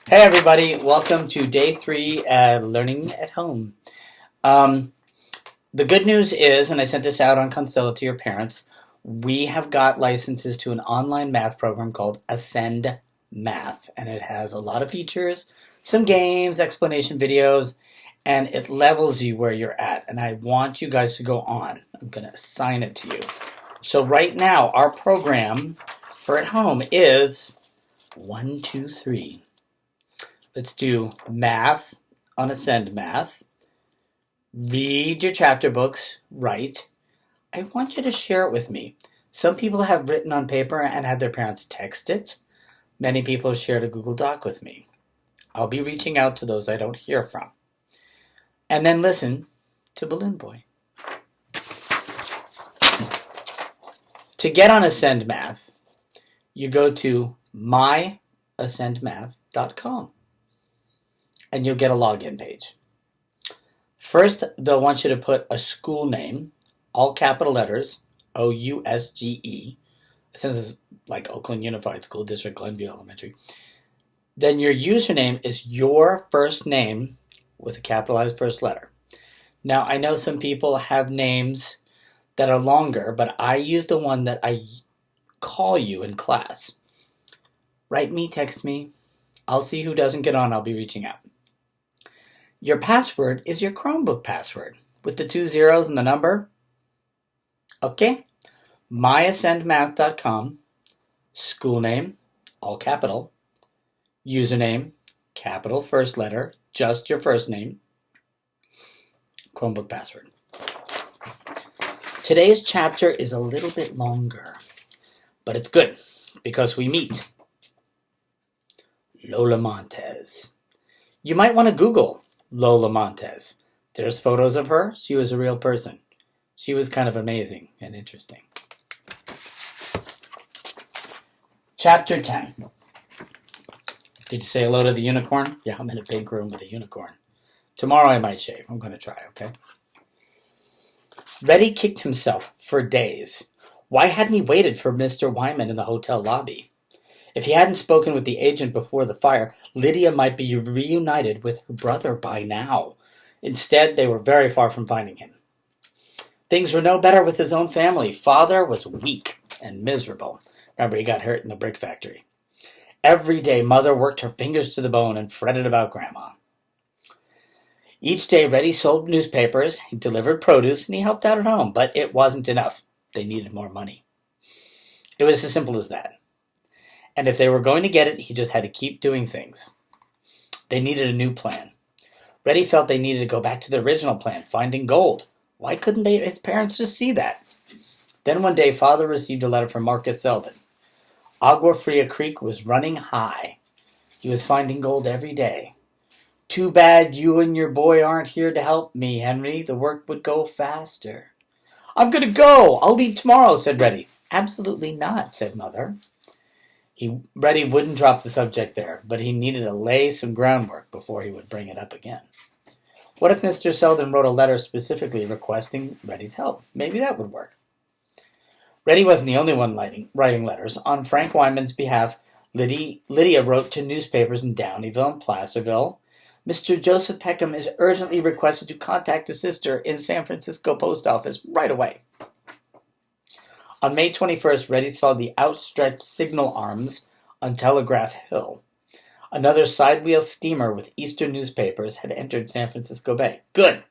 Hey everybody, welcome to day 3 at Learning at Home. The good news is, and I sent this out on Constella to your parents, we have got licenses to an online math program called Ascend Math, and it has a lot of features, some games, explanation videos, and it levels you where you're at, and I want you guys to go on. I'm going to assign it to you. So right now, our program for at home is 1, 2, 3. Let's do math on Ascend Math. Read your chapter books, write. I want you to share it with me. Some people have written on paper and had their parents text it. Many people have shared a Google Doc with me. I'll be reaching out to those I don't hear from. And then listen to Balloon Boy. To get on Ascend Math, you go to myascendmath.com. and you'll get a login page. First, they'll want you to put a school name, all capital letters, O-U-S-G-E, since it's like Oakland Unified School District, Glenview Elementary. Then your username is your first name with a capitalized first letter. Now, I know some people have names that are longer, but I use the one that I call you in class. Write me, text me. I'll see who doesn't get on. I'll be reaching out. Your password is your Chromebook password with the 2 zeros and the number. Okay? myascendmath.com, school name, all capital, username, capital first letter, just your first name, Chromebook password. Today's chapter is a little bit longer, but it's good because we meet Lola Montez. You might want to Google Lola Montez. There's photos of her. She was a real person. She was kind of amazing and interesting. Chapter 10. Did you say hello to the unicorn? Yeah, I'm in a pink room with a unicorn. Tomorrow I might shave. I'm going to try, okay? Reddy kicked himself for days. Why hadn't he waited for Mr. Wyman in the hotel lobby? If he hadn't spoken with the agent before the fire, Lydia might be reunited with her brother by now. Instead, they were very far from finding him. Things were no better with his own family. Father was weak and miserable. Remember, he got hurt in the brick factory. Every day, Mother worked her fingers to the bone and fretted about Grandma. Each day, Reddy sold newspapers, he delivered produce, and he helped out at home. But it wasn't enough. They needed more money. It was as simple as that. And if they were going to get it, he just had to keep doing things. They needed a new plan. Reddy felt they needed to go back to the original plan, finding gold. Why couldn't his parents just see that? Then one day, Father received a letter from Marcus Selden. Agua Fria Creek was running high. He was finding gold every day. Too bad you and your boy aren't here to help me, Henry. The work would go faster. I'm going to go. I'll leave tomorrow, said Reddy. Absolutely not, said Mother. Reddy wouldn't drop the subject there, but he needed to lay some groundwork before he would bring it up again. What if Mr. Selden wrote a letter specifically requesting Reddy's help? Maybe that would work. Reddy wasn't the only one writing letters. On Frank Wyman's behalf, Lydia wrote to newspapers in Downeyville and Placerville. Mr. Joseph Peckham is urgently requested to contact his sister in San Francisco post office right away. On May 21st, Reddy saw the outstretched signal arms on Telegraph Hill. Another sidewheel steamer with Eastern newspapers had entered San Francisco Bay. Good!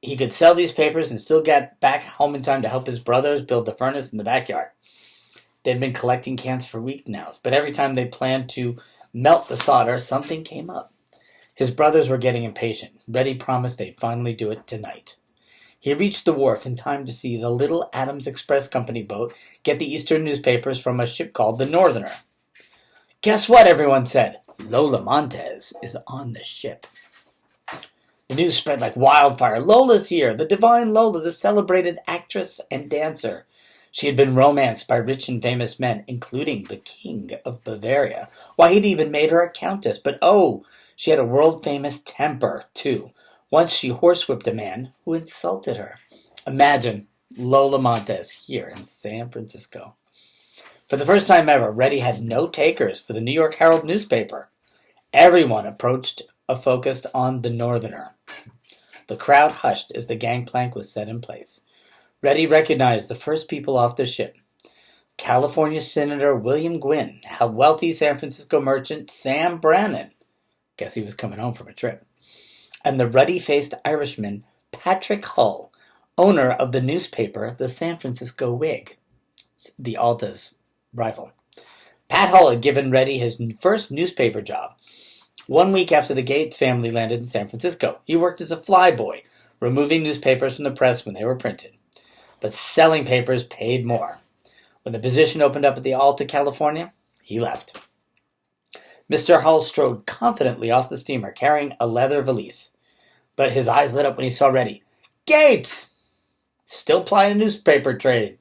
He could sell these papers and still get back home in time to help his brothers build the furnace in the backyard. They'd been collecting cans for weeks now, but every time they planned to melt the solder, something came up. His brothers were getting impatient. Reddy promised they'd finally do it tonight. He reached the wharf in time to see the Little Adams Express Company boat get the Eastern newspapers from a ship called the Northerner. Guess what, everyone said? Lola Montez is on the ship. The news spread like wildfire. Lola's here, the divine Lola, the celebrated actress and dancer. She had been romanced by rich and famous men, including the King of Bavaria. Why, he'd even made her a countess. But oh, she had a world-famous temper, too. Once she horsewhipped a man who insulted her. Imagine Lola Montez here in San Francisco. For the first time ever, Reddy had no takers for the New York Herald newspaper. Everyone focused on the northerner. The crowd hushed as the gangplank was set in place. Reddy recognized the first people off the ship. California Senator William Gwynn, a wealthy San Francisco merchant Sam Brannan. Guess he was coming home from a trip. And the ruddy-faced Irishman Patrick Hull, owner of the newspaper The San Francisco Whig, the Alta's rival. Pat Hull had given Reddy his first newspaper job. 1 week after the Gates family landed in San Francisco, he worked as a flyboy, removing newspapers from the press when they were printed. But selling papers paid more. When the position opened up at the Alta, California, he left. Mr. Hull strode confidently off the steamer, carrying a leather valise. But his eyes lit up when he saw Reddy. "Gates! Still plying the newspaper trade.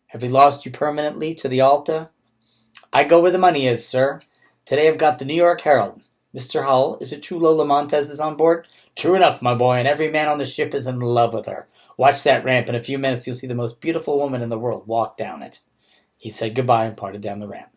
Have we lost you permanently to the Alta?" "I go where the money is, sir. Today I've got the New York Herald. Mr. Hull, is it true Lola Montez is on board?" "True enough, my boy, and every man on the ship is in love with her. Watch that ramp. In a few minutes you'll see the most beautiful woman in the world walk down it." He said goodbye and parted down the ramp.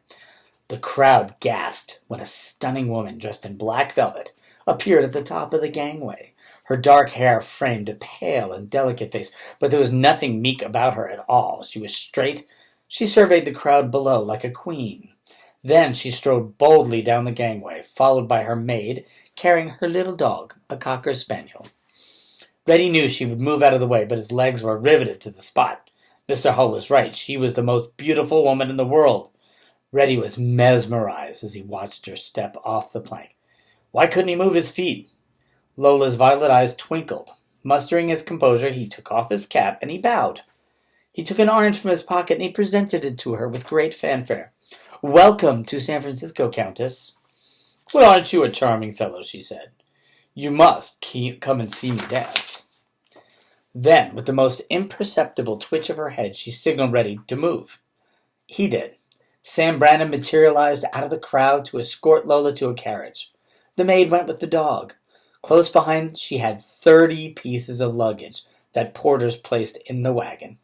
The crowd gasped when a stunning woman dressed in black velvet appeared at the top of the gangway. Her dark hair framed a pale and delicate face, but there was nothing meek about her at all. She was straight. She surveyed the crowd below like a queen. Then she strode boldly down the gangway, followed by her maid, carrying her little dog, a cocker spaniel. Reddy knew she would move out of the way, but his legs were riveted to the spot. Mr. Hull was right. She was the most beautiful woman in the world. Reddy was mesmerized as he watched her step off the plank. Why couldn't he move his feet? Lola's violet eyes twinkled. Mustering his composure, he took off his cap and he bowed. He took an orange from his pocket and he presented it to her with great fanfare. "Welcome to San Francisco, Countess." "Well, aren't you a charming fellow?" she said. "You must come and see me dance." Then, with the most imperceptible twitch of her head, she signaled Reddy to move. He did. Sam Brannan materialized out of the crowd to escort Lola to a carriage. The maid went with the dog. Close behind, she had 30 pieces of luggage that porters placed in the wagon.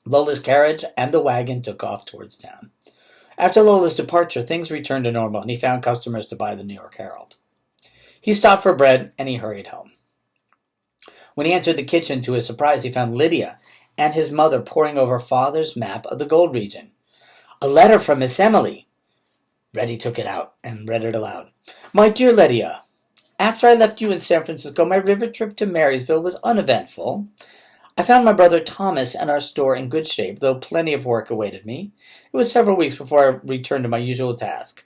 Lola's carriage and the wagon took off towards town. After Lola's departure, things returned to normal, and he found customers to buy the New York Herald. He stopped for bread, and he hurried home. When he entered the kitchen, to his surprise, he found Lydia and his mother poring over father's map of the gold region. "A letter from Miss Emily." Reddy took it out and read it aloud. "My dear Lydia, after I left you in San Francisco, my river trip to Marysville was uneventful. I found my brother Thomas and our store in good shape, though plenty of work awaited me. It was several weeks before I returned to my usual task.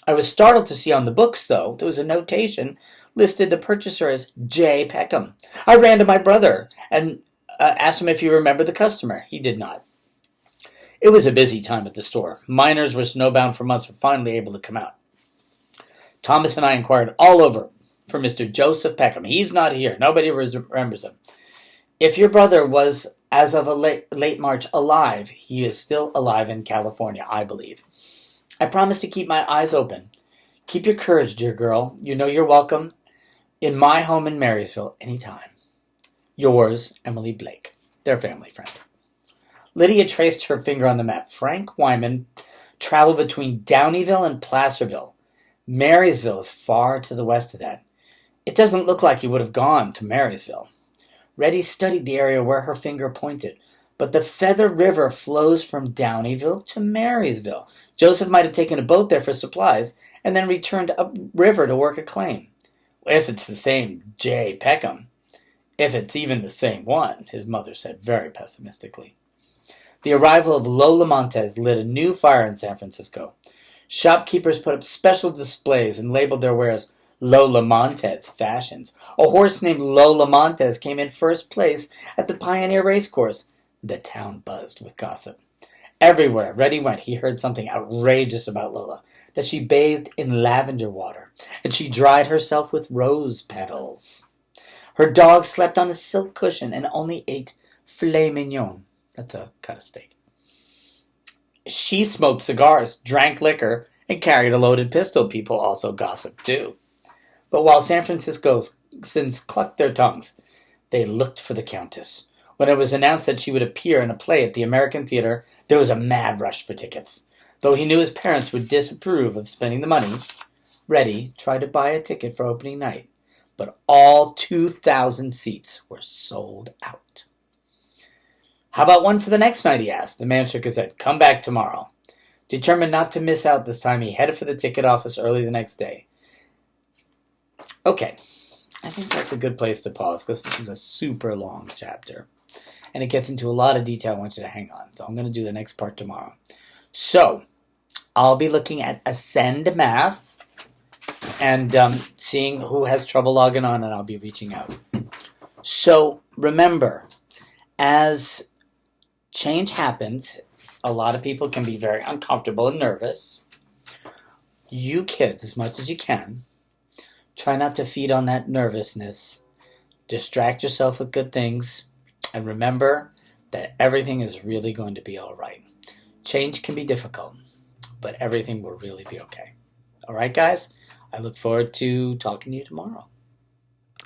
I was startled to see on the books, though, there was a notation listed the purchaser as J. Peckham. I ran to my brother and asked him if he remembered the customer. He did not. It was a busy time at the store. Miners were snowbound for months were finally able to come out. Thomas and I inquired all over for Mr. Joseph Peckham. He's not here. Nobody remembers him. If your brother was, as of a late March, alive, he is still alive in California, I believe. I promise to keep my eyes open. Keep your courage, dear girl. You know you're welcome in my home in Marysville anytime. Yours, Emily Blake." Their family friend. Lydia traced her finger on the map. Frank Wyman traveled between Downeyville and Placerville. Marysville is far to the west of that. It doesn't look like he would have gone to Marysville. Reddy studied the area where her finger pointed, but the Feather River flows from Downeyville to Marysville. Joseph might have taken a boat there for supplies and then returned upriver to work a claim. If it's the same J. Peckham, if it's even the same one, his mother said very pessimistically. The arrival of Lola Montez lit a new fire in San Francisco. Shopkeepers put up special displays and labeled their wares Lola Montez fashions. A horse named Lola Montez came in first place at the Pioneer Racecourse. The town buzzed with gossip. Everywhere Reddy went, he heard something outrageous about Lola, that she bathed in lavender water, and she dried herself with rose petals. Her dog slept on a silk cushion and only ate filet mignon. That's a cut of steak. She smoked cigars, drank liquor, and carried a loaded pistol. People also gossiped, too. But while San Franciscans clucked their tongues, they looked for the Countess. When it was announced that she would appear in a play at the American Theater, there was a mad rush for tickets. Though he knew his parents would disapprove of spending the money, ready, tried to buy a ticket for opening night, but all 2,000 seats were sold out. How about one for the next night, he asked. The man shook his head. Come back tomorrow. Determined not to miss out this time, he headed for the ticket office early the next day. Okay, I think that's a good place to pause because this is a super long chapter. And it gets into a lot of detail I want you to hang on. So I'm going to do the next part tomorrow. So, I'll be looking at Ascend Math and seeing who has trouble logging on, and I'll be reaching out. So, remember, as change happens, a lot of people can be very uncomfortable and nervous. You kids, as much as you can, try not to feed on that nervousness. Distract yourself with good things. And remember that everything is really going to be all right. Change can be difficult, but everything will really be okay. All right, guys? I look forward to talking to you tomorrow.